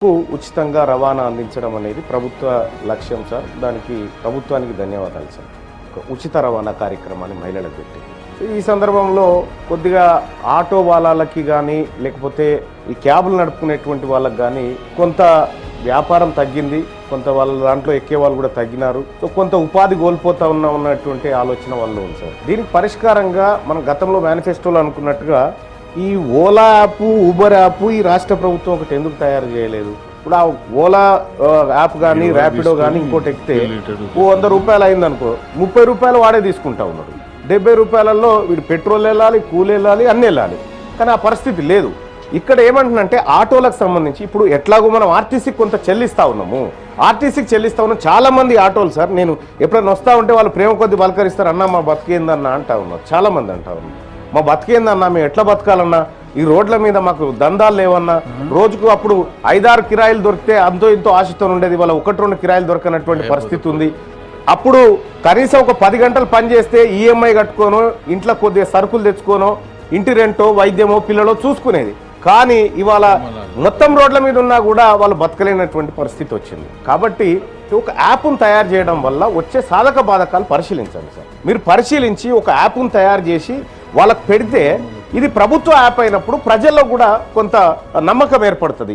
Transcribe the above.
ఉచితంగా రవాణా అందించడం అనేది ప్రభుత్వ లక్ష్యం సార్. దానికి ప్రభుత్వానికి ధన్యవాదాలు సార్. ఉచిత రవాణా కార్యక్రమాన్ని మహిళలకు పెట్టి ఈ సందర్భంలో కొద్దిగా ఆటో వాళ్ళకి కానీ లేకపోతే ఈ క్యాబులు నడుపుకునేటువంటి వాళ్ళకి కానీ కొంత వ్యాపారం తగ్గింది, కొంత వాళ్ళ దాంట్లో ఎక్కే వాళ్ళు కూడా తగ్గినారు. సో కొంత ఉపాధి కోల్పోతా ఉన్నటువంటి ఆలోచన వాళ్ళు ఉంది సార్. దీనికి పరిష్కారంగా మనం గతంలో మేనిఫెస్టోలో అనుకున్నట్టుగా ఈ ఓలా యాప్, ఊబర్ యాప్ ఈ రాష్ట్ర ప్రభుత్వం ఒకటి ఎందుకు తయారు చేయలేదు? ఇప్పుడు ఆ ఓలా యాప్ కానీ ర్యాపిడో కానీ ఇంకోటి ఎక్కితే 100 రూపాయలు అయిందనుకో, 30 రూపాయలు వాడే తీసుకుంటా ఉన్నాడు. 70 రూపాయలలో వీడు పెట్రోల్ వెళ్ళాలి, కూలి వెళ్ళాలి, అన్నీ వెళ్ళాలి. కానీ ఆ పరిస్థితి లేదు. ఇక్కడ ఏమంటున్నంటే ఆటోలకు సంబంధించి ఇప్పుడు ఎట్లాగో మనం ఆర్టీసీకి కొంత చెల్లిస్తా ఉన్నాము, ఆర్టీసీకి చెల్లిస్తా ఉన్నాం. చాలా మంది ఆటోలు సార్, నేను ఎప్పుడైనా వస్తా ఉంటే వాళ్ళు ప్రేమ కొద్ది పలకరిస్తారు, అన్న మా బతికేందన్న అంటా ఉన్నారు. చాలా మంది అంటా ఉన్నారు, మా బతికేందన్నా, మేము ఎట్లా బతకాలన్నా, ఈ రోడ్ల మీద మాకు దందాలు లేవన్నా, రోజుకు అప్పుడు 5-6 కిరాయిలు దొరికితే అంతో ఇంతో ఆశతో ఉండేది, వాళ్ళ 1-2 కిరాయిలు దొరకనటువంటి పరిస్థితి ఉంది. అప్పుడు కనీసం ఒక 10 గంటలు పని చేస్తే ఈఎంఐ కట్టుకోనో, ఇంట్లో కొద్దిగా సరుకులు తెచ్చుకోనో, ఇంటి రెంటో, వైద్యమో, పిల్లలో చూసుకునేది. కానీ ఇవాళ మొత్తం రోడ్ల మీద ఉన్నా కూడా వాళ్ళు బతకలేనటువంటి పరిస్థితి వచ్చింది. కాబట్టి ఒక యాప్ను తయారు చేయడం వల్ల వచ్చే సాధక బాధకాలు పరిశీలించండి సార్. మీరు పరిశీలించి ఒక యాప్ను తయారు చేసి వాళ్ళకు పెడితే ఇది ప్రభుత్వ యాప్ అయినప్పుడు ప్రజల్లో కూడా కొంత నమ్మకం ఏర్పడుతుంది.